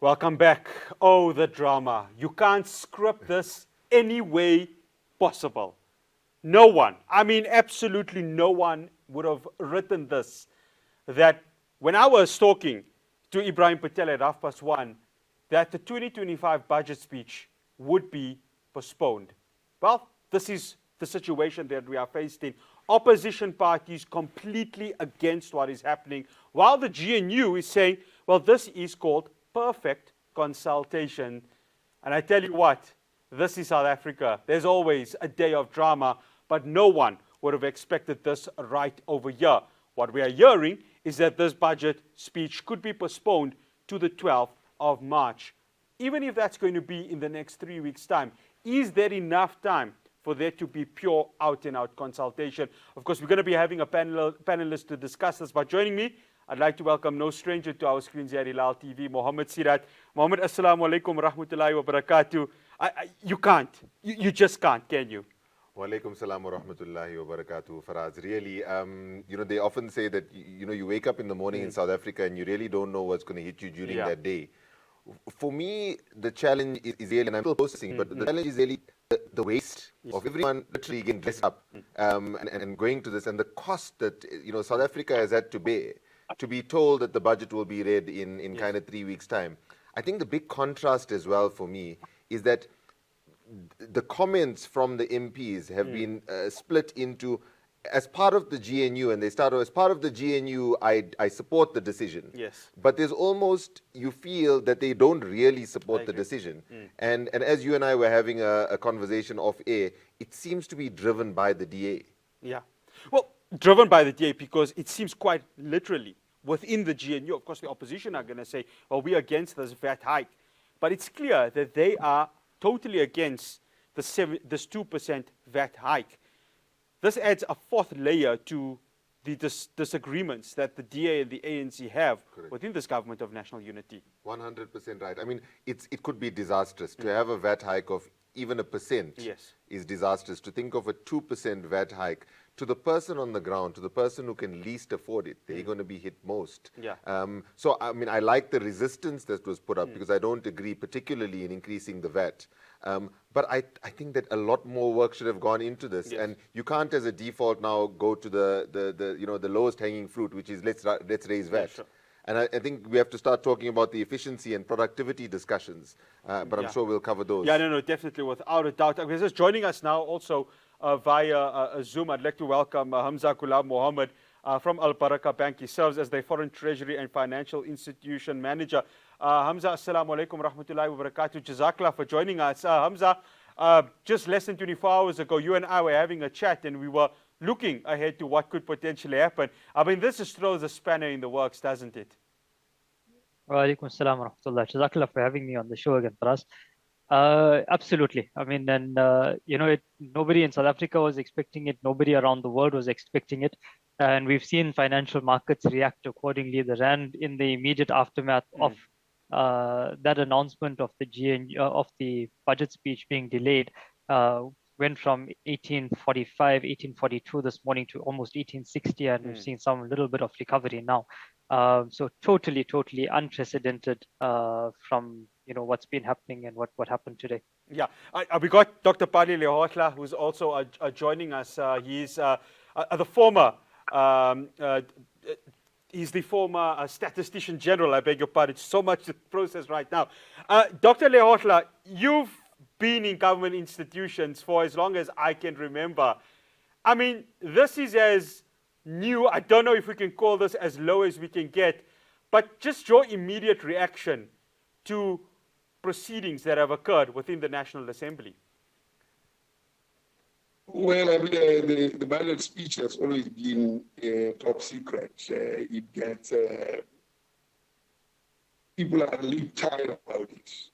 Welcome back. Oh, the drama. You can't script this any way possible. No one, I mean, absolutely no one would have written this. That when I was talking to Ibrahim Patel at 1:30, that the 2025 budget speech would be postponed. Well, this is the situation that we are faced in. Opposition parties completely against what is happening, while the GNU is saying, well, this is called perfect consultation. And I tell you what, this is South Africa. There's always a day of drama, but no one would have expected this right over here. What we are hearing is that this budget speech could be postponed to the 12th of March. Even if that's going to be in the next 3 weeks' time, is there enough time for there to be pure out-and-out consultation? Of course, we're going to be having a panelist to discuss this, but joining me, I'd like to welcome no stranger to our screens here at Hilaal TV, Mohammed Seedat. Mohammed, assalamu alaikum wa rahmatullahi wa barakatuh. You can't. You just can't, can you? Wa alaikum salam wa rahmatullahi wa barakatuh, Fahraaz. Really, they often say that, you wake up in the morning in South Africa and you really don't know what's going to hit you during that day. For me, the challenge is really, and I'm still processing, but the challenge is really the waste of everyone literally getting dressed up and going to this, and the cost that South Africa has had to bear to be told that the budget will be read in kind of 3 weeks' time. I think the big contrast as well for me is that the comments from the MPs have been split into, as part of the GNU, and they start as part of the GNU, I support the decision. Yes. But there's almost, you feel that they don't really support the decision. And as you and I were having a conversation off air, it seems to be driven by the DA. Yeah. Well, driven by the DA because it seems quite literally within the GNU. Of course, the opposition are going to say, well, we're against this VAT hike. But it's clear that they are totally against this 2% VAT hike. This adds a fourth layer to the disagreements that the DA and the ANC have within this government of national unity. 100% right. I mean, it could be disastrous. To have a VAT hike of even 1% is disastrous. To think of a 2% VAT hike, to the person on the ground, to the person who can least afford it, they're going to be hit most. Yeah. So, I mean, I like the resistance that was put up because I don't agree particularly in increasing the VAT. But I think that a lot more work should have gone into this, and you can't, as a default, now go to the lowest hanging fruit, which is let's raise VAT. Sure. And I think we have to start talking about the efficiency and productivity discussions, but I'm sure we'll cover those. Yeah, no, definitely, without a doubt. Just joining us now also via Zoom, I'd like to welcome Hamzah Goolam-Mahomed from AlBaraka Bank. He serves as the Foreign Treasury and Financial Institution Manager. Hamzah, assalamu alaikum rahmatullahi wa barakatuh. Jazakallah for joining us. Hamzah, just less than 24 hours ago, you and I were having a chat and we were looking ahead to what could potentially happen. I mean, this just throws a spanner in the works, doesn't it? Wa alaikum assalam wa rahmatullah. Jazakallah for having me on the show again, Fahraaz. Absolutely. I mean, and nobody in South Africa was expecting it. Nobody around the world was expecting it. And we've seen financial markets react accordingly. The rand, in the immediate aftermath of that announcement of the GNU, of the budget speech being delayed, went from 1845, 1842 this morning to almost 1860, and we've seen some little bit of recovery now. So totally unprecedented from what's been happening and what happened today. Yeah, we got Dr Pali Lehohla, who's also joining us. He's the former. He's the former statistician-general, I beg your pardon. It's so much to process right now. Dr. Lehohla, you've been in government institutions for as long as I can remember. I mean, this is as new, I don't know if we can call this as low as we can get, but just your immediate reaction to proceedings that have occurred within the National Assembly. Well, I mean, the budget speech has always been top secret. It gets, people are a little tired about it.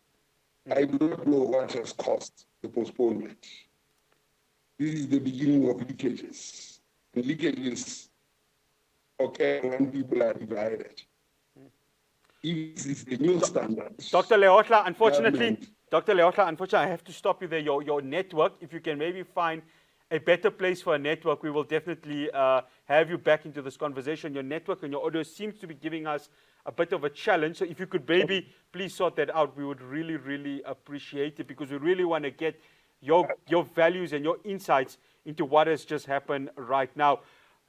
I do not know what has caused the postponement. This is the beginning of leakages. And leakages occur when people are divided. This is the new standard. Dr. Lehohla, unfortunately, I have to stop you there. Your network, if you can maybe find a better place for a network, we will definitely have you back into this conversation. Your network and your audio seems to be giving us a bit of a challenge. So if you could maybe please sort that out, we would really, really appreciate it, because we really want to get your values and your insights into what has just happened right now.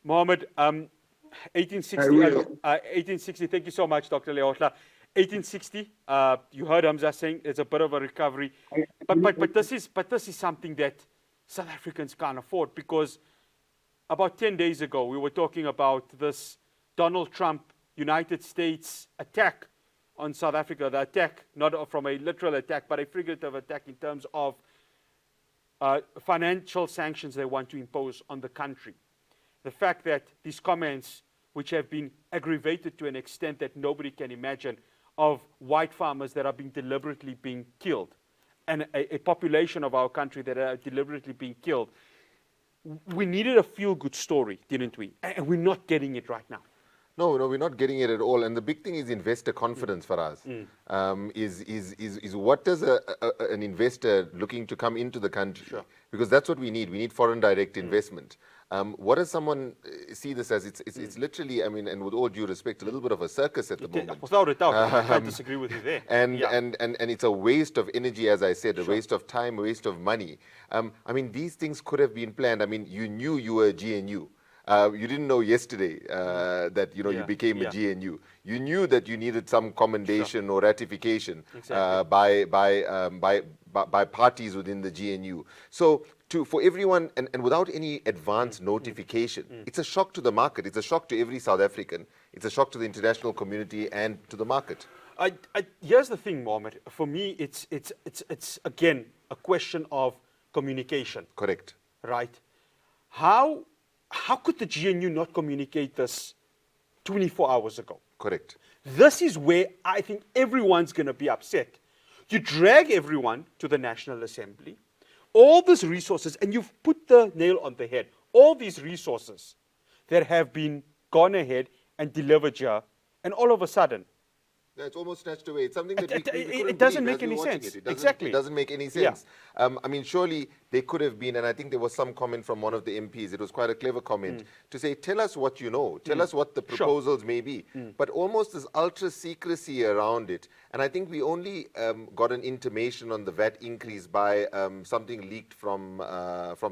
Mohammed, 1860, thank you so much, Dr. Lehohla. 1860, you heard Hamzah saying it's a bit of a recovery. But this is something that South Africans can't afford, because about 10 days ago, we were talking about this Donald Trump United States attack on South Africa, the attack, not from a literal attack, but a figurative attack in terms of financial sanctions they want to impose on the country. The fact that these comments, which have been aggravated to an extent that nobody can imagine, of white farmers that are deliberately being killed, and a population of our country that are deliberately being killed. We needed a feel-good story, didn't we? And we're not getting it right now. No, we're not getting it at all. And the big thing is investor confidence for us. Is what does an investor looking to come into the country? Sure. Because that's what we need. We need foreign direct investment. What does someone see this as? It's literally, I mean, and with all due respect, a little bit of a circus at the moment. Without a doubt, I can't disagree with you there. And it's a waste of energy, as I said, a waste of time, a waste of money. I mean, these things could have been planned. I mean, you knew you were a GNU. You didn't know yesterday that you became a GNU. You knew that you needed some commendation or ratification by parties within the GNU. So for everyone, and without any advance notification, it's a shock to the market. It's a shock to every South African. It's a shock to the international community and to the market. Here's the thing, Mohammed. For me, it's again a question of communication. Correct. Right? How could the GNU not communicate this 24 hours ago? Correct. This is where I think everyone's going to be upset. You drag everyone to the National Assembly, all these resources, and you've put the nail on the head. All these resources that have been gone ahead and delivered here, and all of a sudden, yeah, it's almost snatched away. It's something that it doesn't make any sense. Exactly. It doesn't make any sense. Yeah. I mean, surely there could have been, and I think there was some comment from one of the MPs, it was quite a clever comment, to say, tell us what you know, tell us what the proposals may be, but almost this ultra secrecy around it. And I think we only got an intimation on the VAT increase by something leaked from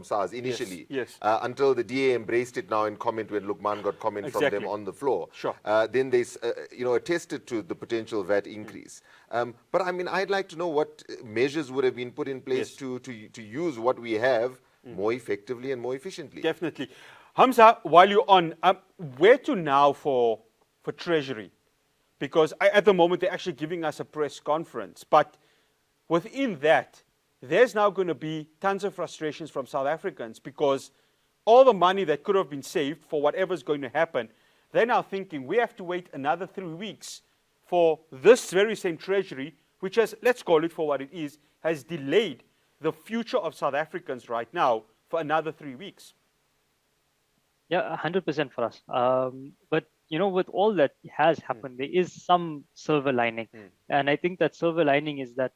SARS initially, until the DA embraced it now in comment when Lukman got comment from them on the floor. Sure. Then they attested to the potential VAT increase. But I mean, I'd like to know what measures would have been put in place to use what we have more effectively and more efficiently. Definitely. Hamzah, while you're on, where to now for Treasury? Because at the moment, they're actually giving us a press conference. But within that, there's now going to be tons of frustrations from South Africans, because all the money that could have been saved for whatever's going to happen, they're now thinking we have to wait another 3 weeks for this very same Treasury, which has, let's call it for what it is, has delayed the future of South Africans right now for another 3 weeks. Yeah, 100% for us. But with all that has happened, there is some silver lining. And I think that silver lining is that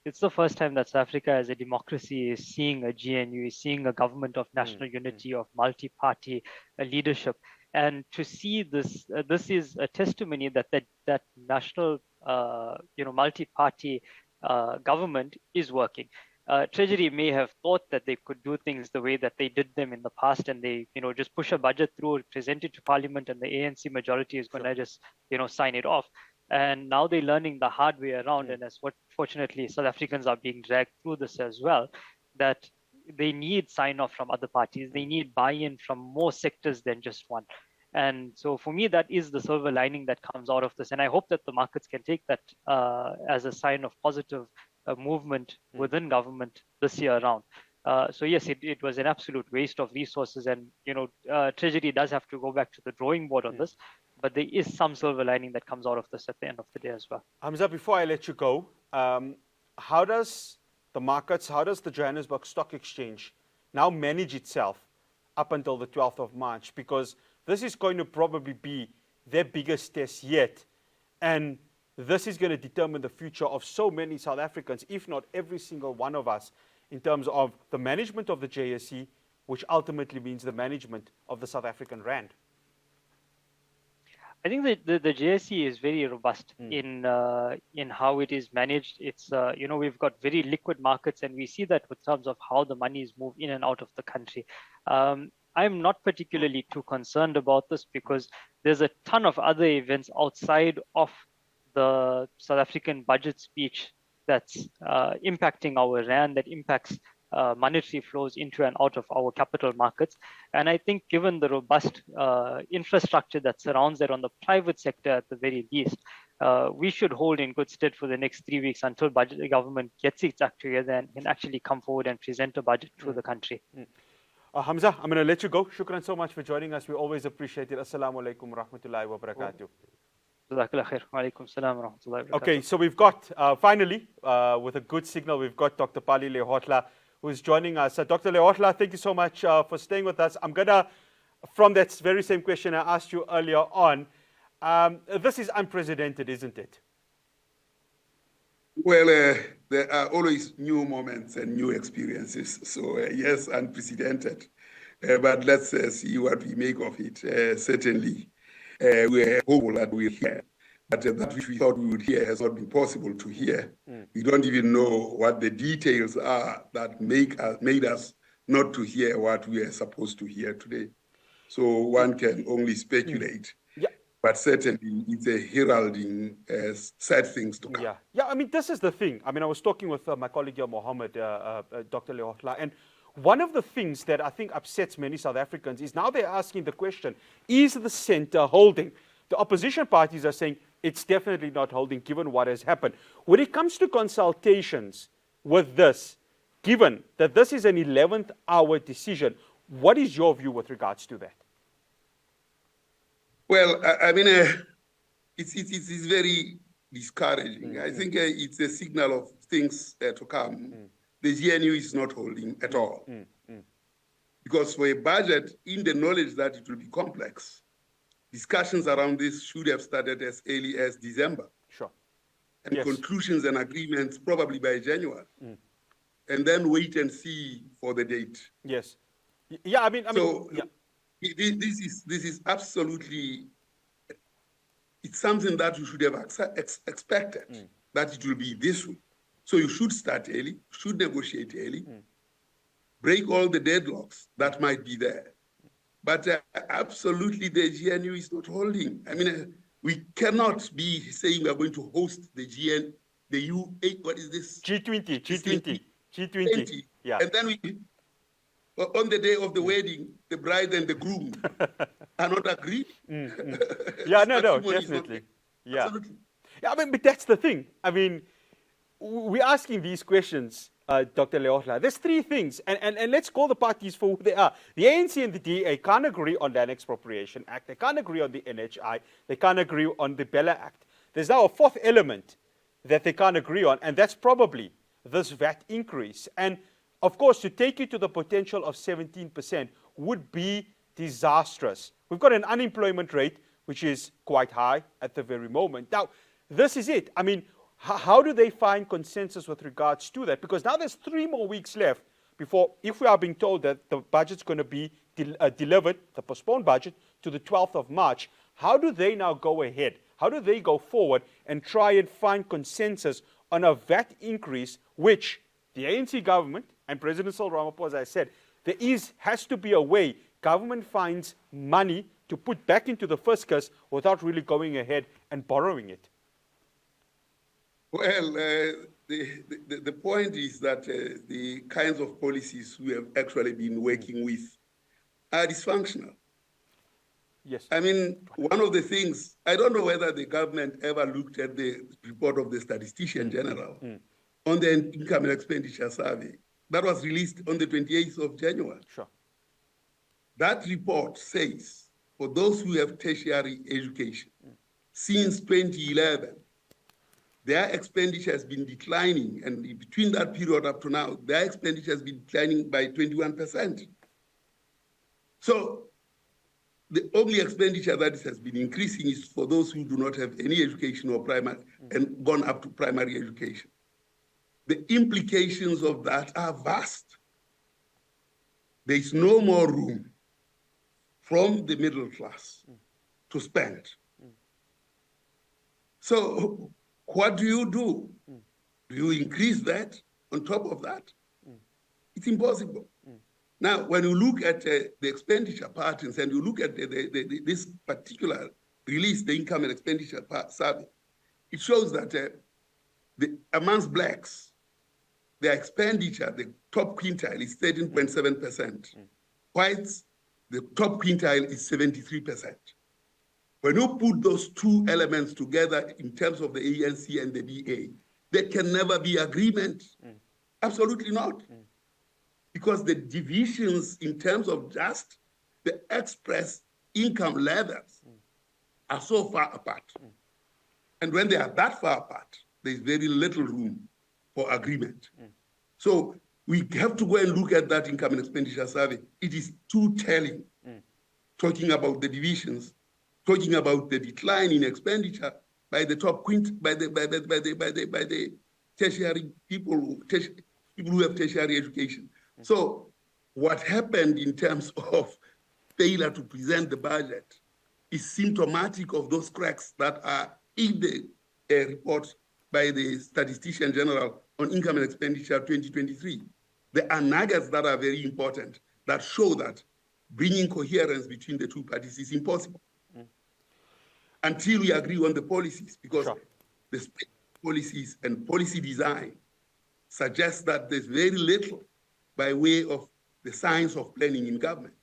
it's the first time that South Africa as a democracy is seeing a GNU, is seeing a government of national unity, of multi-party leadership. And to see this, this is a testimony that national, multi-party government is working. Treasury may have thought that they could do things the way that they did them in the past, and they, just push a budget through, present it to Parliament, and the ANC majority is going to just, sign it off. And now they're learning the hard way around, and as fortunately South Africans are being dragged through this as well, that they need sign-off from other parties. They need buy-in from more sectors than just one. And so for me, that is the silver lining that comes out of this. And I hope that the markets can take that as a sign of positive movement within government this year around. So yes, it was an absolute waste of resources. And, Treasury does have to go back to the drawing board on this. But there is some silver lining that comes out of this at the end of the day as well. Hamzah, before I let you go, how does the markets, how does the Johannesburg Stock Exchange now manage itself up until the 12th of March? Because this is going to probably be their biggest test yet. And this is going to determine the future of so many South Africans, if not every single one of us, in terms of the management of the JSE, which ultimately means the management of the South African Rand. I think that the JSE is very robust in how it is managed. It's we've got very liquid markets, and we see that in terms of how the monies move in and out of the country. I'm not particularly too concerned about this because there's a ton of other events outside of the South African budget speech that's impacting our rand, that impacts monetary flows into and out of our capital markets. And I think given the robust infrastructure that surrounds that on the private sector at the very least, we should hold in good stead for the next 3 weeks until the government gets its act together and can actually come forward and present a budget to the country. Hamzah, I'm going to let you go. Shukran so much for joining us. We always appreciate it. Assalamu alaikum wa rahmatullahi wa barakatuh. Okay, so we've got, finally, with a good signal, we've got Dr. Pali Lehohla, who's joining us. Dr. Lehohla, thank you so much for staying with us. I'm going to, from that very same question I asked you earlier on, this is unprecedented, isn't it? Well, there are always new moments and new experiences. So yes, unprecedented. But let's see what we make of it. Certainly, we're hopeful that we'll hear. But that which we thought we would hear has not been possible to hear. We don't even know what the details are that made us not to hear what we are supposed to hear today. So one can only speculate. But certainly, it's a heralding sad things to come. Yeah. I mean, this is the thing. I mean, I was talking with my colleague here, Mohammed, Dr. Lehohla, and one of the things that I think upsets many South Africans is now they're asking the question, is the center holding? The opposition parties are saying it's definitely not holding given what has happened. When it comes to consultations with this, given that this is an 11th hour decision, what is your view with regards to that? Well, I mean, it's very discouraging. I think it's a signal of things to come. The GNU is not holding at all. Because for a budget, in the knowledge that it will be complex, discussions around this should have started as early as December. Sure. And conclusions and agreements probably by January. And then wait and see for the date. Yes. Yeah, I mean, this is absolutely, it's something that you should have expected, that it will be this way. So you should start early, should negotiate early, break all the deadlocks that might be there. But absolutely, the GNU is not holding. I mean, we cannot be saying we are going to host the what is this? G20. Yeah. And then on the day of the wedding, the bride and the groom are not agreed. Yeah, no, definitely. Yeah. Absolutely. Yeah, I mean, but that's the thing. I mean, we're asking these questions, Dr. Lehohla. There's three things, and let's call the parties for who they are. The ANC and the DA can't agree on the Land Expropriation Act. They can't agree on the NHI. They can't agree on the Bella Act. There's now a fourth element that they can't agree on, and that's probably this VAT increase. And of course, to take you to the potential of 17% would be disastrous. We've got an unemployment rate which is quite high at the very moment. Now, this is it. I mean, how do they find consensus with regards to that? Because now there's 3 more weeks left before, if we are being told that the budget's going to be delivered, the postponed budget, to the 12th of March, how do they now go ahead? How do they go forward and try and find consensus on a VAT increase, which the ANC government and President Cyril Ramaphosa, as I said, has to be a way government finds money to put back into the fiscus without really going ahead and borrowing it? Well, the point is that the kinds of policies we have actually been working with are dysfunctional. Yes. I mean, one of the things, I don't know whether the government ever looked at the report of the statistician-general on the income and expenditure survey that was released on the 28th of January. Sure. That report says, for those who have tertiary education, since 2011, their expenditure has been declining, and between that period up to now, their expenditure has been declining by 21%. So the only expenditure that has been increasing is for those who do not have any education or primary and gone up to primary education. The implications of that are vast. There is no more room from the middle class to spend So what do you do? Do you increase that on top of that? It's impossible. Now, when you look at the expenditure patterns and you look at this particular release, the income and expenditure survey, it shows that amongst blacks, their expenditure, the top quintile is 13.7%. Whites, the top quintile is 73%. When you put those two elements together in terms of the ANC and the DA, there can never be agreement. Absolutely not. Because the divisions in terms of just the express income levels are so far apart. And when they are that far apart, there's very little room for agreement. So we have to go and look at that income and expenditure survey. It is too telling, talking about the divisions, talking about the decline in expenditure by the top by the tertiary people who have tertiary education. So what happened in terms of failure to present the budget is symptomatic of those cracks that are in the report by the statistician-general on income and expenditure 2023. There are nuggets that are very important that show that bringing coherence between the two parties is impossible until we agree on the policies, because the policies and policy design suggests that there's very little by way of the science of planning in government.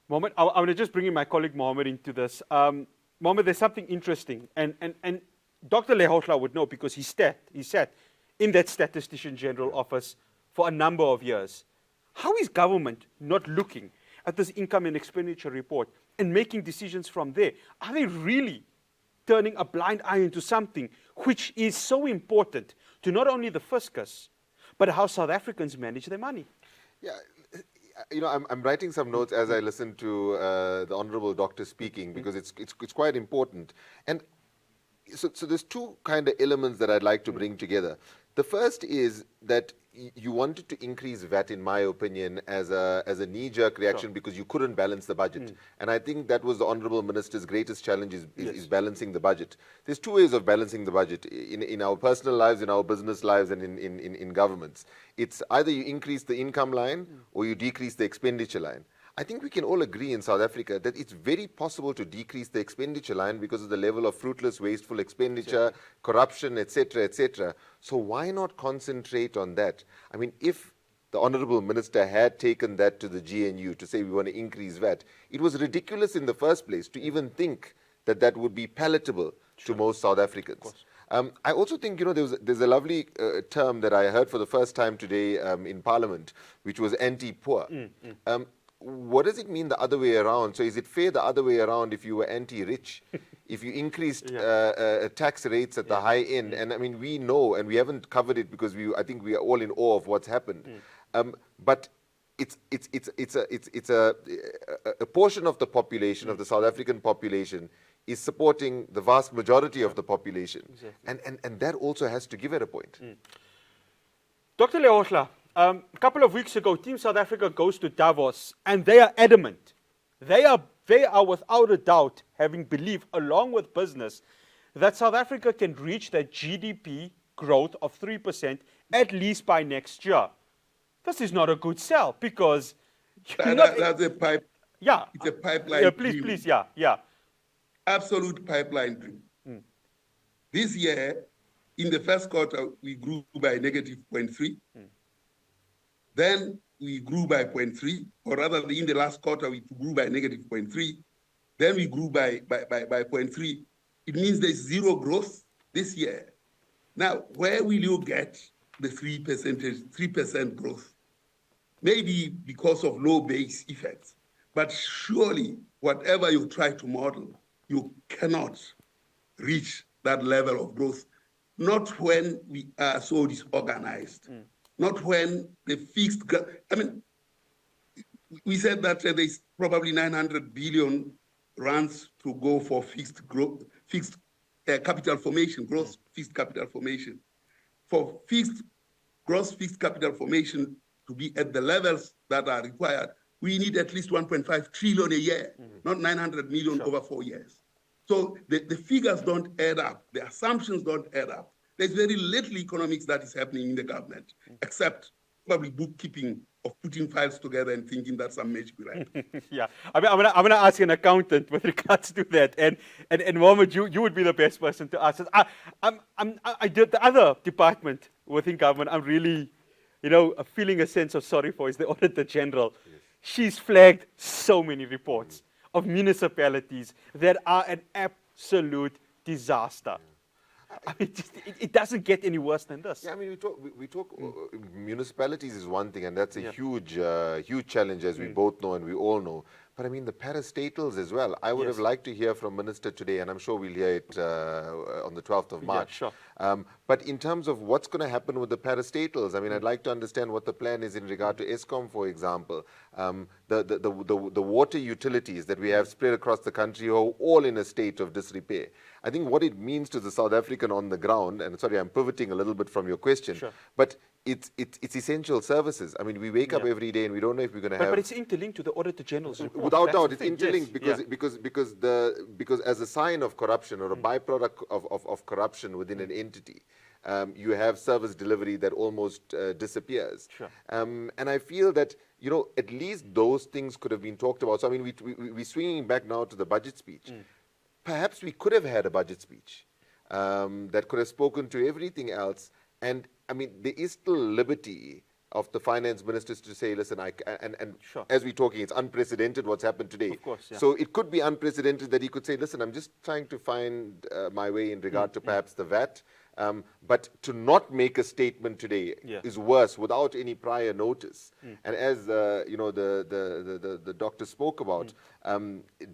Mohammed, I want to just bring in my colleague Mohammed into this. Mohammed, there's something interesting, and Dr. Lehohla would know because he sat in that statistician-general office for a number of years. How is government not looking at this income and expenditure report and making decisions from there? Are they really turning a blind eye into something which is so important to not only the fiscus, but how South Africans manage their money? Yeah, you know, I'm writing some notes as I listen to the Honourable Doctor speaking, because it's quite important. And so there's two kind of elements that I'd like to bring together. The first is that you wanted to increase VAT, in my opinion, as a knee-jerk reaction because you couldn't balance the budget. And I think that was the Honourable Minister's greatest challenge is balancing the budget. There's two ways of balancing the budget in our personal lives, in our business lives, and in governments. It's either you increase the income line or you decrease the expenditure line. I think we can all agree in South Africa that it's very possible to decrease the expenditure line because of the level of fruitless, wasteful expenditure, corruption, etc., etc. So why not concentrate on that? I mean, if the Honourable Minister had taken that to the GNU to say we want to increase VAT, it was ridiculous in the first place to even think that that would be palatable to most South Africans. I also think, you know, there's a lovely term that I heard for the first time today in Parliament, which was anti-poor. What does it mean the other way around? So is it fair the other way around if you were anti-rich, if you increased tax rates at the high end? And I mean, we know, and we haven't covered it because I think we are all in awe of what's happened. But it's a portion of the population, of the South African population, is supporting the vast majority of the population. And that also has to give it a point. Dr. Lehohla, a couple of weeks ago, Team South Africa goes to Davos, and they are adamant. They are without a doubt having belief, along with business, that South Africa can reach that GDP growth of 3% at least by next year. This is not a good sell because that's a pipe. Yeah, it's a pipeline. Yeah, please, yeah. Absolute pipeline dream. This year, in the first quarter, we grew by -0.3. Then we grew by 0.3, or rather in the last quarter, we grew by -0.3. Then we grew by 0.3. It means there's zero growth this year. Now, where will you get the 3% growth? Maybe because of low base effects, but surely whatever you try to model, you cannot reach that level of growth, not when we are so disorganized. Not when the fixed, I mean, we said that there's probably 900 billion rands to go for fixed growth, fixed capital formation, gross fixed capital formation. For gross fixed capital formation to be at the levels that are required, we need at least 1.5 trillion a year, not 900 million over 4 years. So the figures don't add up. The assumptions don't add up. There's very little economics that is happening in the government, except probably bookkeeping of putting files together and thinking that some magic will happen. Yeah, I mean, I'm gonna ask an accountant with regards to that, and Mohammed, you would be the best person to ask us. I did the other department within government. I'm really, feeling a sense of sorry for is the Auditor General. Yes. She's flagged so many reports of municipalities that are an absolute disaster. I mean, it doesn't get any worse than this. Yeah, I mean, we talk municipalities is one thing, and that's a huge challenge, as we both know and we all know. But I mean, the parastatals as well. I would have liked to hear from Minister today, and I'm sure we'll hear it on the 12th of March. Yeah, sure. But in terms of what's going to happen with the parastatals, I mean, I'd like to understand what the plan is in regard to ESCOM, for example. The water utilities that we have spread across the country are all in a state of disrepair. I think what it means to the South African on the ground, and sorry, I'm pivoting a little bit from your question, but it's essential services. I mean, we wake up every day and we don't know if we're going to have. But it's interlinked to the Auditor General's report. Without doubt, it's interlinked because as a sign of corruption or a byproduct of corruption within an entity, you have service delivery that almost disappears. Sure. And I feel that at least those things could have been talked about. So I mean, we're swinging back now to the budget speech. Perhaps we could have had a budget speech that could have spoken to everything else. And I mean, there is still liberty of the finance ministers to say, listen, as we're talking, it's unprecedented what's happened today. Of course, yeah. So it could be unprecedented that he could say, listen, I'm just trying to find my way in regard to perhaps the VAT. But to not make a statement today is worse without any prior notice. And as the doctor spoke about,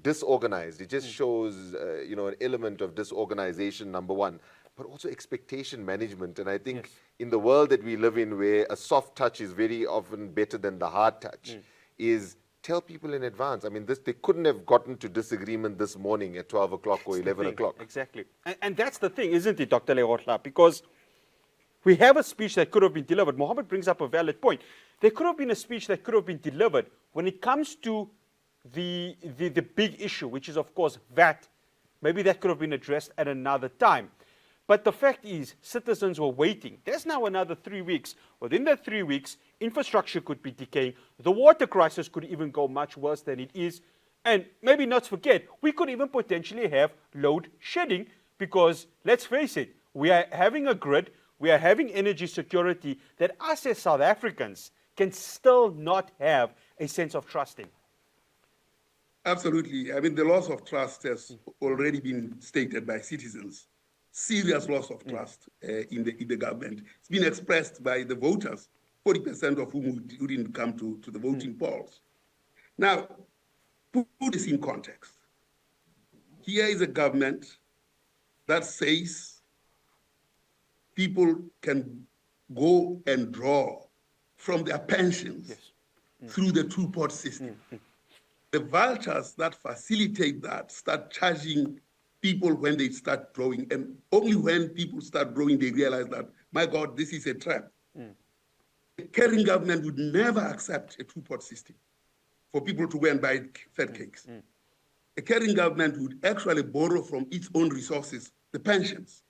disorganized. It just shows an element of disorganization, number one, but also expectation management. And I think in the world that we live in, where a soft touch is very often better than the hard touch, is tell people in advance. I mean, they couldn't have gotten to disagreement this morning at 12 o'clock or 11 o'clock. Exactly. And that's the thing, isn't it, Dr. Lehohla? Because we have a speech that could have been delivered. Mohammed brings up a valid point. There could have been a speech that could have been delivered when it comes to the big issue, which is, of course, VAT. Maybe that could have been addressed at another time. But the fact is, citizens were waiting. There's now another 3 weeks. Within that 3 weeks, infrastructure could be decaying. The water crisis could even go much worse than it is. And maybe not forget, we could even potentially have load shedding because, let's face it, we are having a grid, we are having energy security that us as South Africans can still not have a sense of trust in. Absolutely. I mean, the loss of trust has already been stated by citizens. Serious loss of trust in the government. It's been expressed by the voters, 40% of whom didn't come to the voting polls. Now, put this in context. Here is a government that says people can go and draw from their pensions through the two-pot system. The vultures that facilitate that start charging people when they start drawing, and only when people start drawing, they realize that, my God, this is a trap. A caring government would never accept a two-pot system for people to go and buy fat cakes. A caring government would actually borrow from its own resources, the pensions.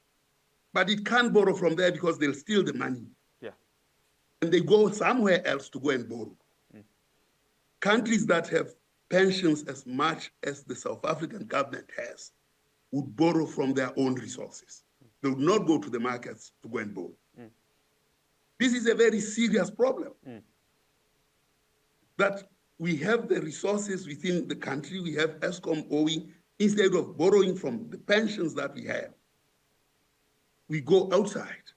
But it can't borrow from there because they'll steal the money. And they go somewhere else to go and borrow. Countries that have pensions as much as the South African government has would borrow from their own resources. They would not go to the markets to go and borrow. This is a very serious problem. That we have the resources within the country, we have ESCOM owing, instead of borrowing from the pensions that we have, we go outside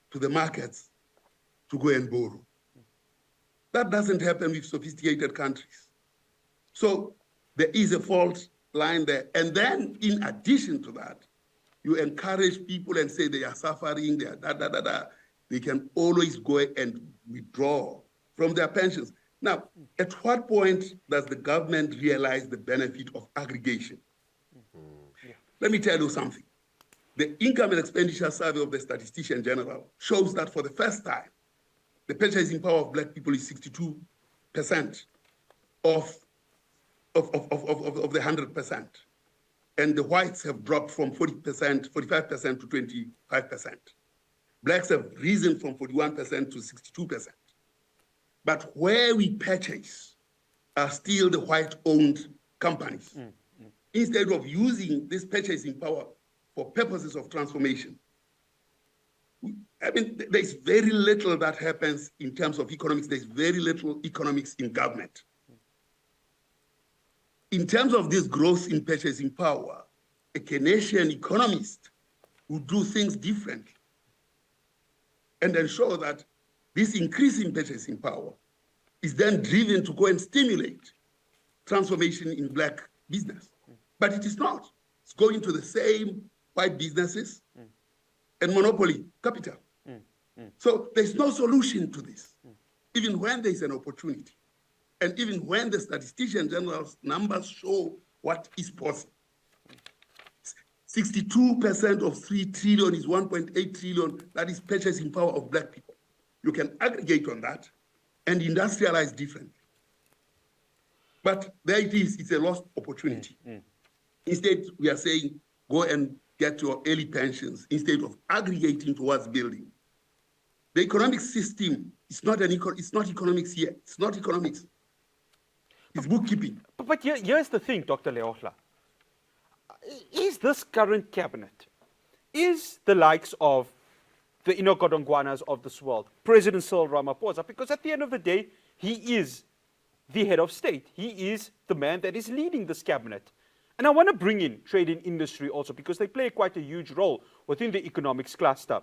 to the markets to go and borrow. That doesn't happen with sophisticated countries. So there is a fault line there. And then in addition to that, you encourage people and say they are suffering, they are They can always go and withdraw from their pensions. Now, at what point does the government realize the benefit of aggregation? Let me tell you something. The income and expenditure survey of the statistician-general shows that for the first time, the purchasing power of black people is 62% of the 100%. and the whites have dropped from 40%, 45% to 25%. Blacks have risen from 41% to 62%. But where we purchase are still the white-owned companies. Instead of using this purchasing power for purposes of transformation. I mean, there's very little that happens in terms of economics. There's very little economics in government. In terms of this growth in purchasing power, a Keynesian economist would do things differently and ensure that this increase in purchasing power is then driven to go and stimulate transformation in Black business. But it is not. It's going to the same white businesses and monopoly capital. So there's no solution to this, even when there's an opportunity. And even when the statistician-general's numbers show what is possible. 62% of 3 trillion is 1.8 trillion, that is purchasing power of Black people. You can aggregate on that and industrialize differently. But there it is, it's a lost opportunity. Instead, we are saying, go and get your early pensions instead of aggregating towards building. The economic system is not it's not economics here. It's not economics. It's bookkeeping. But here's the thing, Dr. Lehohla. Is this current cabinet, is the likes of the Inogodongwanas of this world, President Cyril Ramaphosa, because at the end of the day, he is the head of state. He is the man that is leading this cabinet. And I want to bring in trade and industry also because they play quite a huge role within the economics cluster.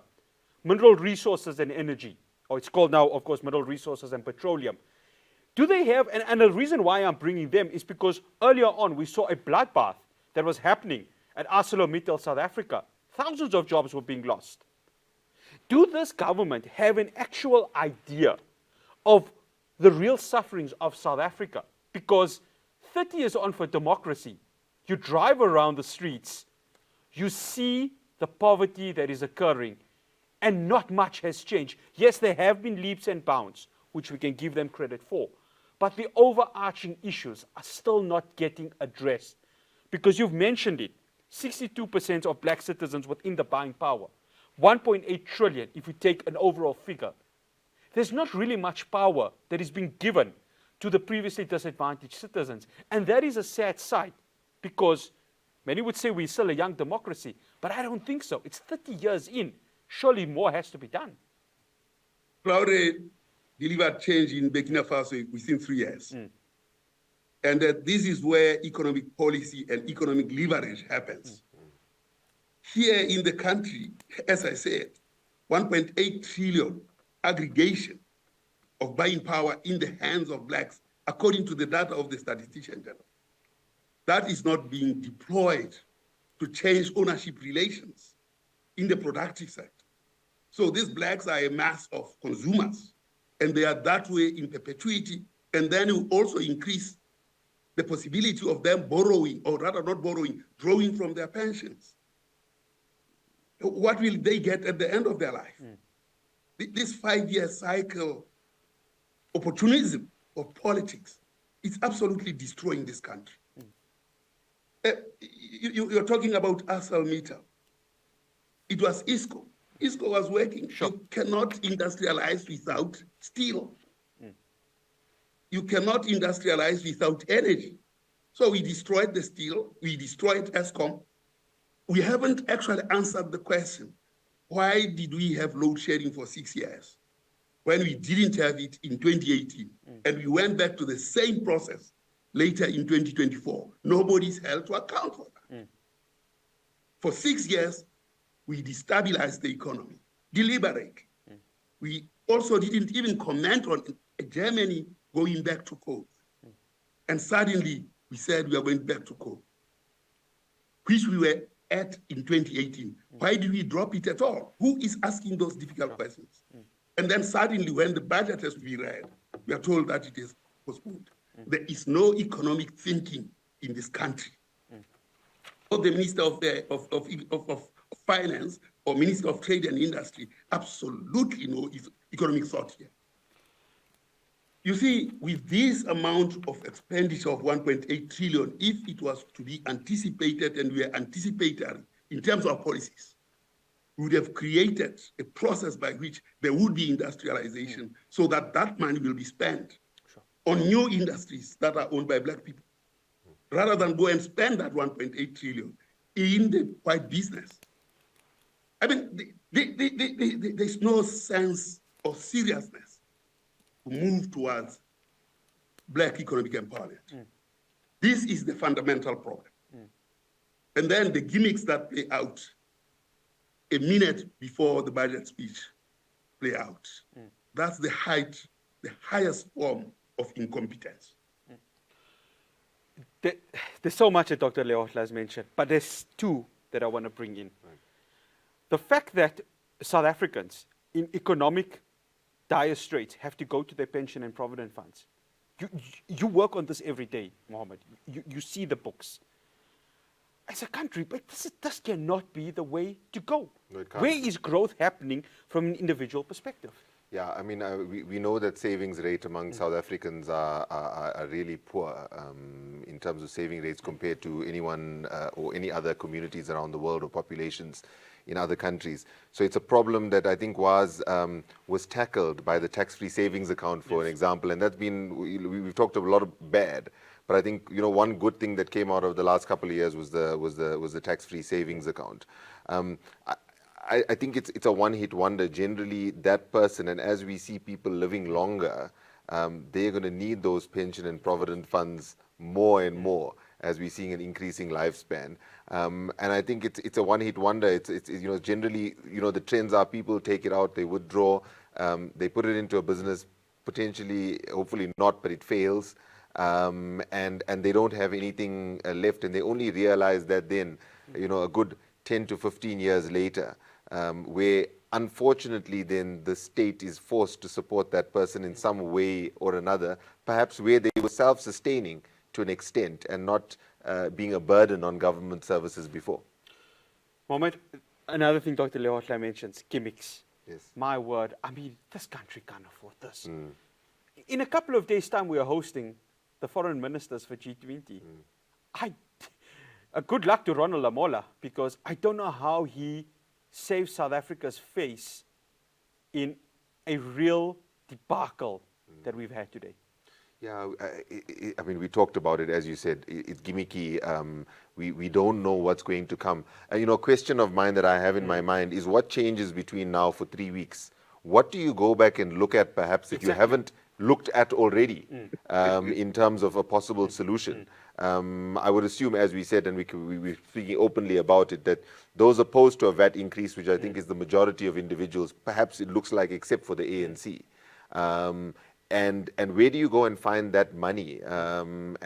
Mineral resources and energy, or it's called now, of course, mineral resources and petroleum. Do they have, and the reason why I'm bringing them is because earlier on we saw a bloodbath that was happening at ArcelorMittal South Africa. Thousands of jobs were being lost. Do this government have an actual idea of the real sufferings of South Africa? Because 30 years on for democracy, you drive around the streets, you see the poverty that is occurring, and not much has changed. Yes, there have been leaps and bounds, which we can give them credit for. But the overarching issues are still not getting addressed. Because you've mentioned it, 62% of Black citizens within the buying power, 1.8 trillion if we take an overall figure. There's not really much power that is being given to the previously disadvantaged citizens. And that is a sad sight because many would say we're still a young democracy, but I don't think so. It's 30 years in. Surely more has to be done. Traoré delivered change in Burkina Faso within 3 years. And this is where economic policy and economic leverage happens. Here in the country, as I said, 1.8 trillion aggregation of buying power in the hands of Blacks, according to the data of the statistician-general. That is not being deployed to change ownership relations in the productive sector. So these Blacks are a mass of consumers, and they are that way in perpetuity, and then you also increase the possibility of them borrowing, or rather not borrowing, drawing from their pensions. What will they get at the end of their life? This 5-year cycle opportunism of politics is absolutely destroying this country. You're talking about ArcelorMittal. It was ISCO. ISCO was working. Sure. You cannot industrialize without steel. You cannot industrialize without energy. So we destroyed the steel, we destroyed ESCOM. We haven't actually answered the question, why did we have load shedding for 6 years when we didn't have it in 2018? And we went back to the same process later in 2024. Nobody's held to account for that. For 6 years, we destabilized the economy deliberately. We also didn't even comment on Germany going back to coal. And suddenly we said we are going back to coal, which we were at in 2018. Why did we drop it at all? Who is asking those difficult questions? And then suddenly when the budget has to be read, we are told that it is postponed. There is no economic thinking in this country. Or the Minister of Finance or Minister of Trade and Industry, absolutely no economic thought here. You see, with this amount of expenditure of 1.8 trillion, if it was to be anticipated and we are anticipatory in terms of policies, we would have created a process by which there would be industrialization so that that money will be spent on new industries that are owned by Black people, rather than go and spend that 1.8 trillion in the white business. I mean, there's no sense of seriousness to move towards Black economic empowerment. This is the fundamental problem. And then the gimmicks that play out a minute before the budget speech play out. That's the highest form of incompetence. There's so much that Dr. Lehohla has mentioned, but there's two that I want to bring in. Right. The fact that South Africans in economic dire straits have to go to their pension and provident funds. You work on this every day, Mohammed. You see the books. As a country, but this cannot be the way to go. No, where is growth happening from an individual perspective? Yeah, I mean, we know that savings rate among South Africans are really poor in terms of saving rates compared to anyone or any other communities around the world or populations in other countries. So it's a problem that I think was tackled by the tax-free savings account, for an example, and that's been, we've talked a lot of bad, but I think, you know, one good thing that came out of the last couple of years was the tax-free savings account. I think it's a one-hit wonder. Generally, that person, and as we see people living longer, they're going to need those pension and provident funds more and more as we're seeing an increasing lifespan. And I think it's a one-hit wonder. It's you know, generally, you know, the trends are people take it out, they withdraw, they put it into a business, potentially, hopefully not, but it fails, and they don't have anything left, and they only realize that then, you know, a good 10 to 15 years later, where unfortunately then the state is forced to support that person in some way or another, perhaps where they were self-sustaining to an extent and not being a burden on government services before. Mohammed, another thing Dr. Lehohla mentions, gimmicks. Yes. My word, I mean, this country can't afford this. In a couple of days' time, we are hosting the foreign ministers for G20. Good luck to Ronald Lamola, because I don't know how he saved South Africa's face in a real debacle that we've had today. Yeah, I mean, we talked about it, as you said, it's gimmicky. We don't know what's going to come. And, you know, a question of mine that I have in my mind is what changes between now for 3 weeks? What do you go back and look at, perhaps, that you haven't looked at already in terms of a possible solution? I would assume, as we said, and we're speaking openly about it, that those opposed to a VAT increase, which I think is the majority of individuals, perhaps it looks like, except for the ANC. And where do you go and find that money? And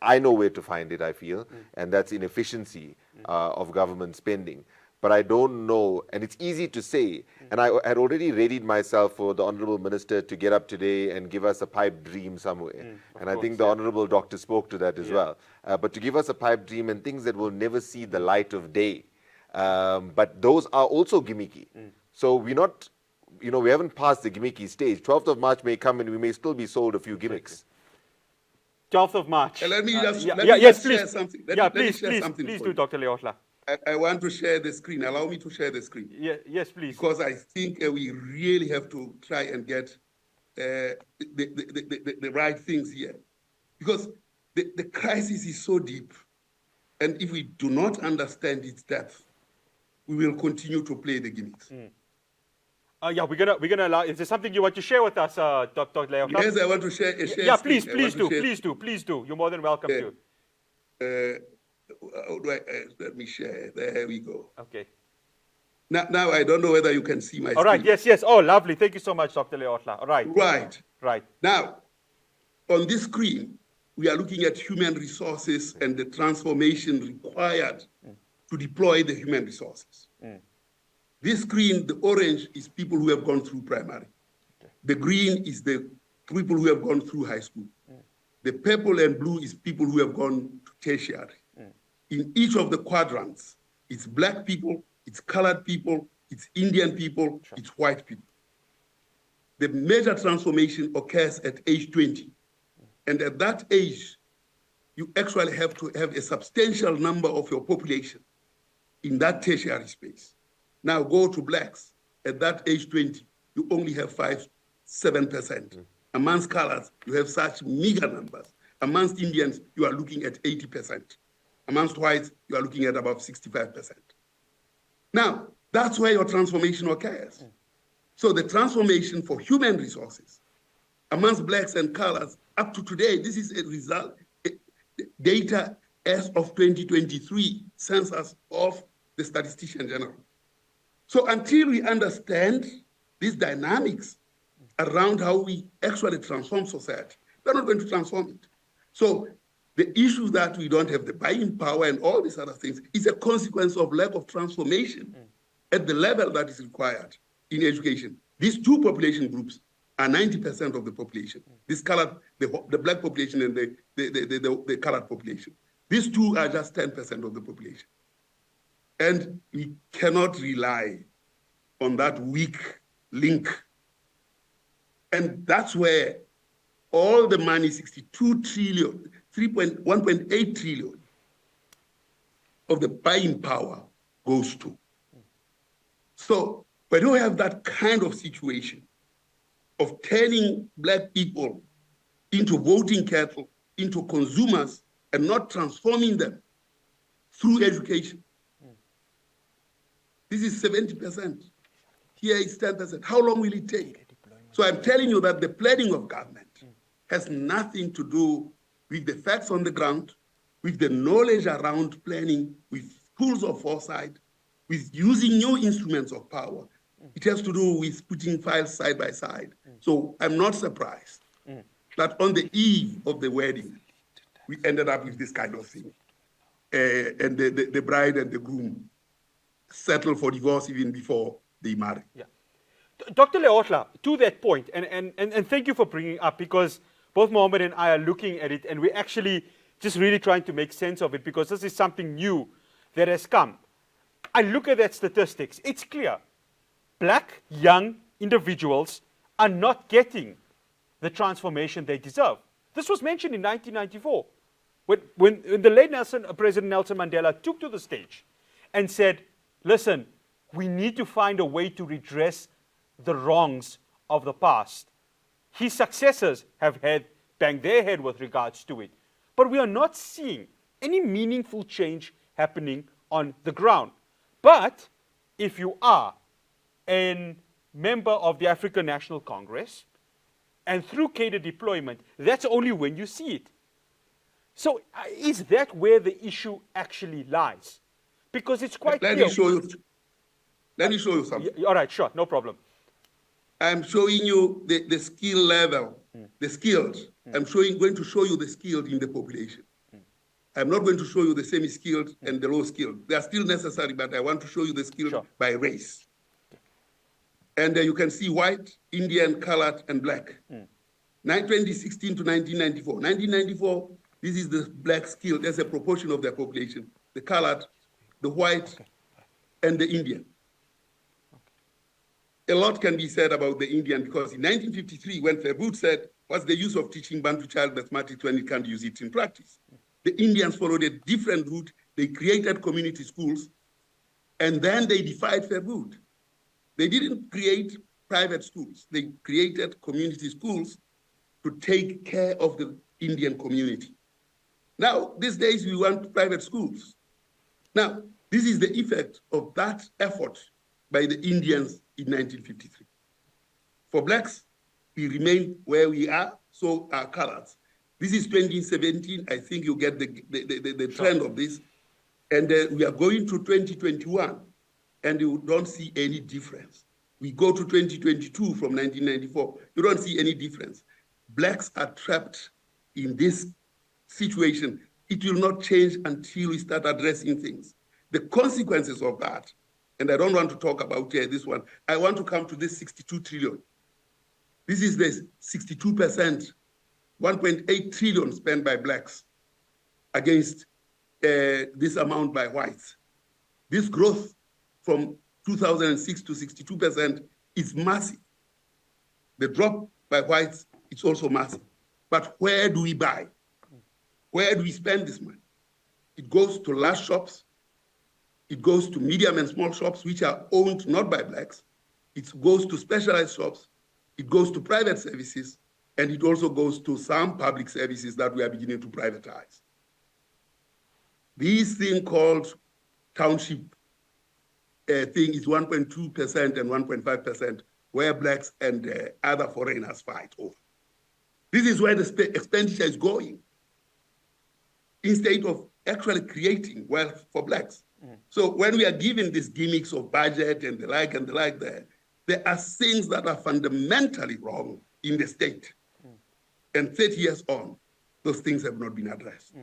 I know where to find it, I feel, and that's inefficiency of government spending. But I don't know, and it's easy to say, and I had already readied myself for the Honourable Minister to get up today and give us a pipe dream somewhere. And I think the Honourable Doctor spoke to that as well. But to give us a pipe dream and things that will never see the light of day. But those are also gimmicky. So we're not, you know, we haven't passed the gimmicky stage. 12th of March may come and we may still be sold a few gimmicks. 12th of March. Let me just share something. Please do, Dr. Lehohla. I want to share the screen. Allow me to share the screen. Yes, please. Because I think we really have to try and get the right things here. Because the crisis is so deep. And if we do not understand its depth, we will continue to play the gimmicks. We're gonna allow. Is there something you want to share with us, Dr. Lehohla? Yes, I want to share. Yeah, please do. You're more than welcome to. Let me share. There we go. Okay. Now I don't know whether you can see my screen. All right. Yes. Oh, lovely. Thank you so much, Dr. Lehohla. All right. Right. Now, on this screen, we are looking at human resources and the transformation required to deploy the human resources. This screen, the orange, is people who have gone through primary. The green is the people who have gone through high school. The purple and blue is people who have gone to tertiary. In each of the quadrants, it's Black people, it's colored people, it's Indian people, it's white people. the major transformation occurs at age 20. And at that age, you actually have to have a substantial number of your population in that tertiary space. Now go to blacks. At that age 20, you only have 7%. Amongst colors, you have such meager numbers. Amongst Indians, you are looking at 80%. Amongst whites, you are looking at about 65%. Now, that's where your transformation occurs. So the transformation for human resources amongst blacks and colors up to today, this is a result, data as of 2023 census of the statistician-general. So until we understand these dynamics around how we actually transform society, we're not going to transform it. So the issue that we don't have the buying power and all these other things is a consequence of lack of transformation at the level that is required in education. These two population groups are 90% of the population. This colored, the black population and the colored population. These two are just 10% of the population. And we cannot rely on that weak link. And that's where all the money, 62 trillion, 1.8 trillion of the buying power goes to. So when we have that kind of situation of turning black people into voting cattle, into consumers, and not transforming them through education, this is 70%. Here is 10%. How long will it take? So I'm telling you that the planning of government has nothing to do with the facts on the ground, with the knowledge around planning, with tools of foresight, with using new instruments of power. It has to do with putting files side by side. So I'm not surprised that on the eve of the wedding, we ended up with this kind of thing. And the bride and the groom settle for divorce even before they marry. Yeah. Dr. Lehohla, to that point, and thank you for bringing up, because both Mohammed and I are looking at it, and we're actually just really trying to make sense of it, because this is something new that has come. I look at that statistics, it's clear. Black young individuals are not getting the transformation they deserve. This was mentioned in 1994, when the late President Nelson Mandela took to the stage and said, listen, we need to find a way to redress the wrongs of the past. His successors have banged their head with regards to it. But we are not seeing any meaningful change happening on the ground. But if you are a member of the African National Congress, and through cadre deployment, that's only when you see it. So is that where the issue actually lies? Because it's quite clear. Let me show you something. All right, sure, no problem. I'm showing you the skill level, the skilled. I'm going to show you the skilled in the population. I'm not going to show you the semi-skilled and the low-skilled. They are still necessary, but I want to show you the skilled by race. And you can see white, Indian, colored, and black. 2016 to 1994. 1994, this is the black skilled. There's a proportion of their population. The colored, the white, and the Indian. A lot can be said about the Indian, because in 1953, when Verwoerd said, what's the use of teaching Bantu child mathematics when you can't use it in practice? The Indians followed a different route. They created community schools, and then they defied Verwoerd. They didn't create private schools. They created community schools to take care of the Indian community. Now, these days, we want private schools. Now, this is the effect of that effort by the Indians in 1953. For blacks, we remain where we are, so are colors. This is 2017. I think you get the trend of this. And we are going to 2021, and you don't see any difference. We go to 2022 from 1994, you don't see any difference. Blacks are trapped in this situation. It will not change until we start addressing things. The consequences of that, and I don't want to talk about this one, I want to come to this 62 trillion. This is the 62%, 1.8 trillion spent by blacks against this amount by whites. This growth from 2006 to 62% is massive. The drop by whites, it's also massive. But where do we buy? Where do we spend this money? It goes to large shops. It goes to medium and small shops, which are owned not by blacks. It goes to specialized shops. It goes to private services. And it also goes to some public services that we are beginning to privatize. This thing called township thing is 1.2% and 1.5%, where blacks and other foreigners fight over. This is where the expenditure is going, instead of actually creating wealth for blacks. So when we are given these gimmicks of budget and the like there are things that are fundamentally wrong in the state. And 30 years on, those things have not been addressed.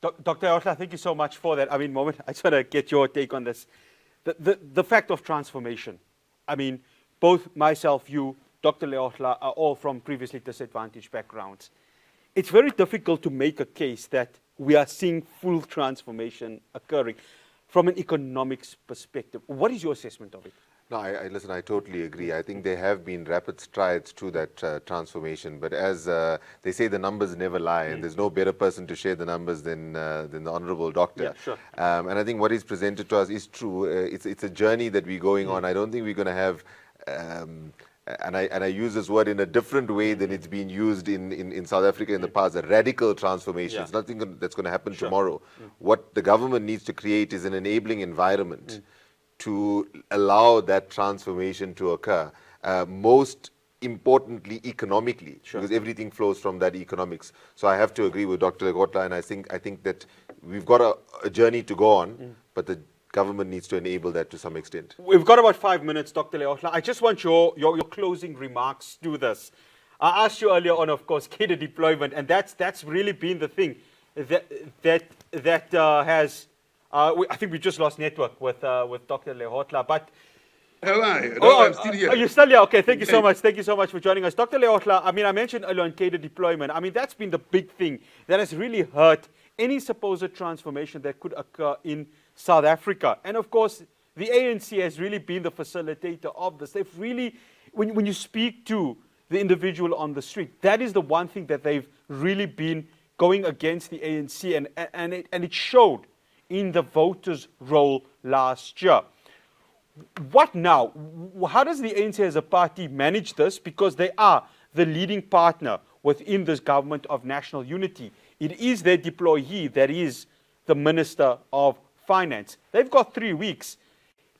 Dr. Lehohla, thank you so much for that. I mean, Mohamed, I just want to get your take on this. The fact of transformation. I mean, both myself, you, Dr. Lehohla are all from previously disadvantaged backgrounds. It's very difficult to make a case that we are seeing full transformation occurring from an economics perspective. What is your assessment of it? No, listen, I totally agree. I think there have been rapid strides to that transformation. But as they say, the numbers never lie, and there's no better person to share the numbers than the Honorable Doctor. Yeah, sure. And I think what he's presented to us is true. It's a journey that we're going on. I don't think we're going to have... and I use this word in a different way than it's been used in South Africa in the past, a radical transformation. Yeah. It's nothing that's going to happen tomorrow. What the government needs to create is an enabling environment to allow that transformation to occur. Most importantly, economically, because everything flows from that economics. So I have to agree with Dr. Lehohla, and I think that we've got a journey to go on, but the government needs to enable that to some extent. We've got about 5 minutes, Dr. Lehohla. I just want your closing remarks to this. I asked you earlier on, of course, cadre deployment, and that's really been the thing that has. I think we just lost network with Dr. Lehohla, but. Am I? No, I'm still here. Are you still here? Okay, thank you so much. Thank you so much for joining us. Dr. Lehohla, I mean, I mentioned earlier on cadre deployment. I mean, that's been the big thing that has really hurt any supposed transformation that could occur in South Africa. And of course, the ANC has really been the facilitator of this. They've really, when you speak to the individual on the street, that is the one thing that they've really been going against the ANC, and it showed in the voters' roll last year. What now? How does the ANC as a party manage this? Because they are the leading partner within this government of national unity. It is their deployee that is the Minister of Finance. They've got 3 weeks.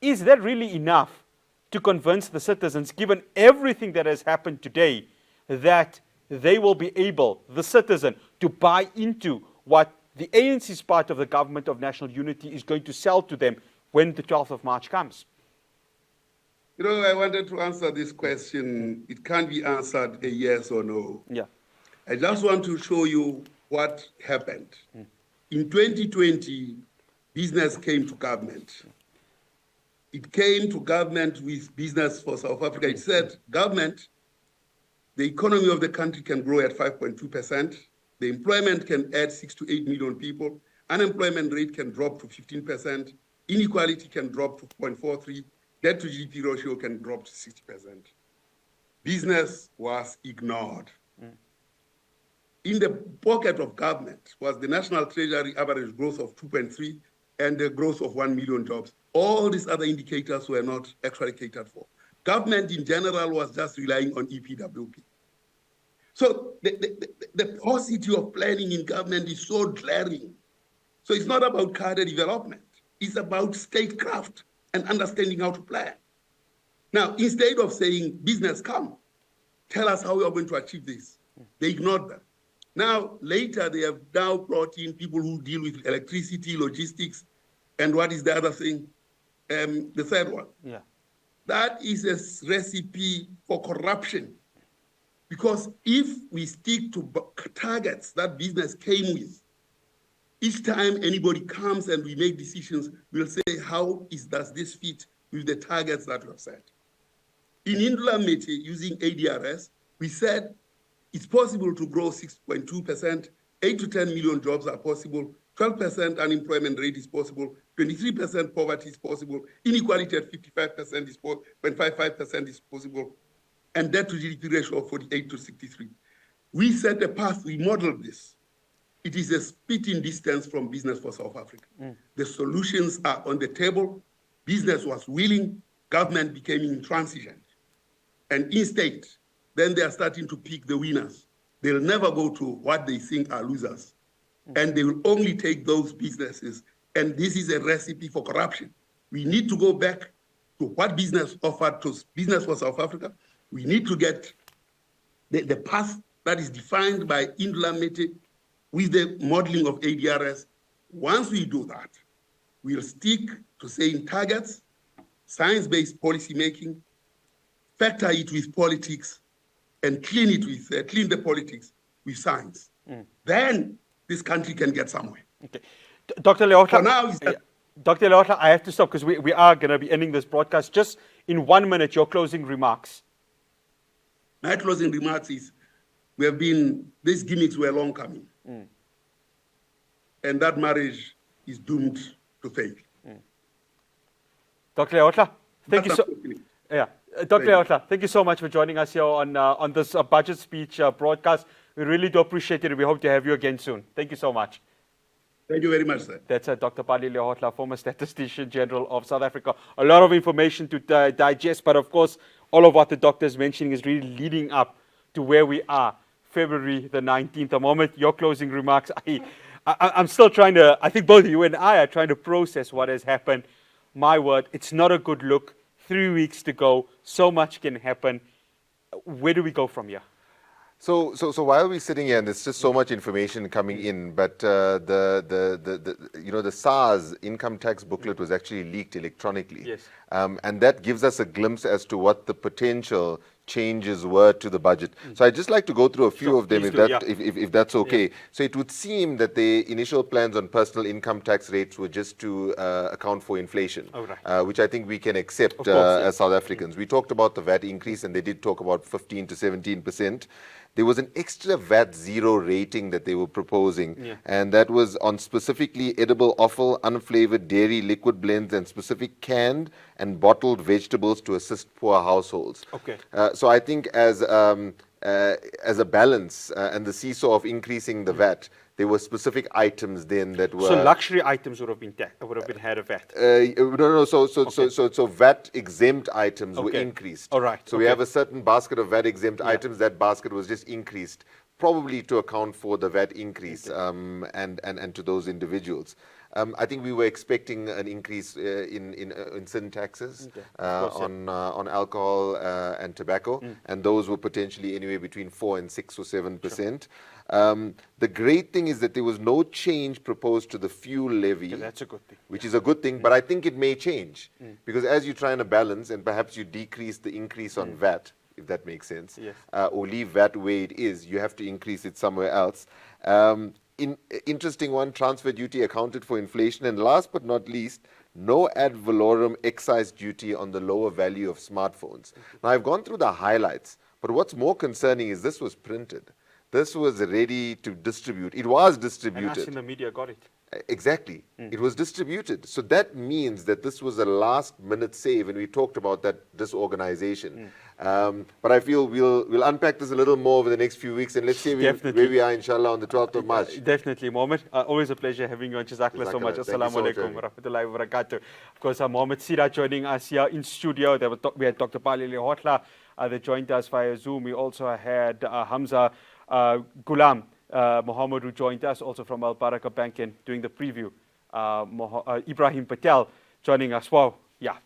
Is that really enough to convince the citizens, given everything that has happened today, that they will be able, the citizen, to buy into what the ANC's part of the government of national unity is going to sell to them when the 12th of March comes? You know, I wanted to answer this question. It can't be answered a yes or no. Yeah. I just want to show you what happened. In 2020, business came to government. It came to government with Business for South Africa. It said, government, the economy of the country can grow at 5.2%. The employment can add 6 to 8 million people. Unemployment rate can drop to 15%. Inequality can drop to 0.43. Debt to GDP ratio can drop to 60%. Business was ignored. In the pocket of government was the national treasury average growth of 2.3 and the growth of 1 million jobs. All these other indicators were not actually catered for. Government in general was just relying on EPWP. So the paucity of planning in government is so glaring. So it's not about cadre development. It's about statecraft and understanding how to plan. Now, instead of saying, business, come, tell us how we are going to achieve this, they ignored that. Now, later, they have now brought in people who deal with electricity, logistics, and what is the other thing? The third one. Yeah. That is a recipe for corruption. Because if we stick to targets that business came with, each time anybody comes and we make decisions, we'll say, how does this fit with the targets that we have set? In Indula Mete, using ADRS, we said it's possible to grow 6.2%, 8 to 10 million jobs are possible, 12% unemployment rate is possible, 23% poverty is possible, inequality at 55% is 0.55% is possible. and debt to GDP ratio of 48 to 63. We set a path, we modeled this. It is a spitting distance from business for South Africa. The solutions are on the table. Business was willing, government became intransigent. And instead, then they are starting to pick the winners. They'll never go to what they think are losers. And they will only take those businesses. And this is a recipe for corruption. We need to go back to what business offered to business for South Africa. We need to get the path that is defined by Indula Mete with the modeling of ADRS. Once we do that, we'll stick to saying targets, science-based policy making, factor it with politics, and clean the politics with science. Then this country can get somewhere. Okay. Dr. Lehohla, For now, Dr. Lehohla, I have to stop because we are going to be ending this broadcast. Just in 1 minute, your closing remarks. My closing remarks is, these gimmicks were long coming. And that marriage is doomed to fail. Dr. Lehohla, thank you so much. Yeah. Dr. Lehohla, thank you so much for joining us here on this budget speech broadcast. We really do appreciate it. We hope to have you again soon. Thank you so much. Thank you very much, sir. That's Dr. Pali Lehohla, former statistician-general of South Africa. A lot of information to digest, but of course, all of what the doctor is mentioning is really leading up to where we are, February the 19th. The moment your closing remarks, I'm still trying to, I think both you and I are trying to process what has happened. My word, it's not a good look. 3 weeks to go. So much can happen. Where do we go from here? So while we're sitting here, and there's just so much information coming in, but the SARS income tax booklet was actually leaked electronically. Yes. And that gives us a glimpse as to what the potential changes were to the budget. So I'd just like to go through a few of them, if that's okay. Yeah. So it would seem that the initial plans on personal income tax rates were just to account for inflation, which I think we can accept as South Africans. We talked about the VAT increase, and they did talk about 15 to 17%. There was an extra VAT zero rating that they were proposing, and that was on specifically edible offal, unflavored dairy, liquid blends, and specific canned and bottled vegetables to assist poor households. Okay. So I think as a balance and the seesaw of increasing the VAT, there were specific items then that were... So luxury items would have been had a VAT? No. So VAT exempt items were increased. All right. So we have a certain basket of VAT exempt items. That basket was just increased, probably to account for the VAT increase and to those individuals. I think we were expecting an increase in certain taxes on alcohol and tobacco, and those were potentially anywhere between 4 and 6 or 7%. The great thing is that there was no change proposed to the fuel levy. Okay, that's a good thing. Which is a good thing, but I think it may change because as you're trying to balance, and perhaps you decrease the increase on VAT, if that makes sense, or leave VAT where it is, you have to increase it somewhere else. Interesting one, transfer duty accounted for inflation, and last but not least, no ad valorem excise duty on the lower value of smartphones. Now, I've gone through the highlights, but what's more concerning is this was printed. This was ready to distribute. It was distributed. And us in the media got it. Exactly. It was distributed. So that means that this was a last-minute save, and we talked about that disorganization. But I feel we'll unpack this a little more over the next few weeks, and let's see where we are, inshallah, on the 12th of March. Definitely, Mohammed. Always a pleasure having you on. Jazakallah so much. Assalamu alaikum wa rahmatullahi wa barakatuh. Of course, Mohammed Seedat joining us here in studio. We had Dr. Pali Lehohla that joined us via Zoom. We also had Hamzah Goolam-Mahomed, who joined us also from AlBaraka Bank and doing the preview. Ibrahim Patel joining us. Wow, yeah.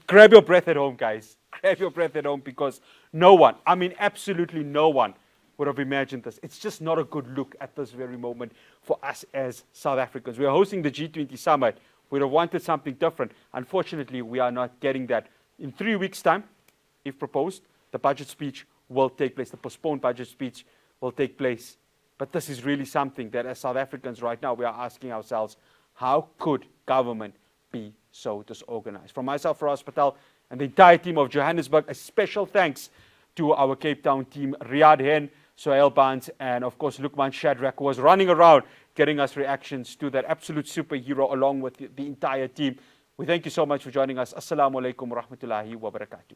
Grab your breath at home, guys. Grab your breath at home, because no one, I mean absolutely no one, would have imagined this. It's just not a good look at this very moment for us as South Africans. We are hosting the G20 summit. We would have wanted something different. Unfortunately, we are not getting that. In 3 weeks' time, if proposed, the budget speech will take place. The postponed budget speech will take place. But this is really something that as South Africans right now, we are asking ourselves, how could government be so disorganized? From myself, Fahraaz Patel, and the entire team of Johannesburg, a special thanks to our Cape Town team, Riyadh Hen, Sohail Barnes, and of course, Lukman Shadrack, who was running around getting us reactions to that absolute superhero along with the entire team. We thank you so much for joining us. Assalamu alaikum wa rahmatullahi wa barakatuh.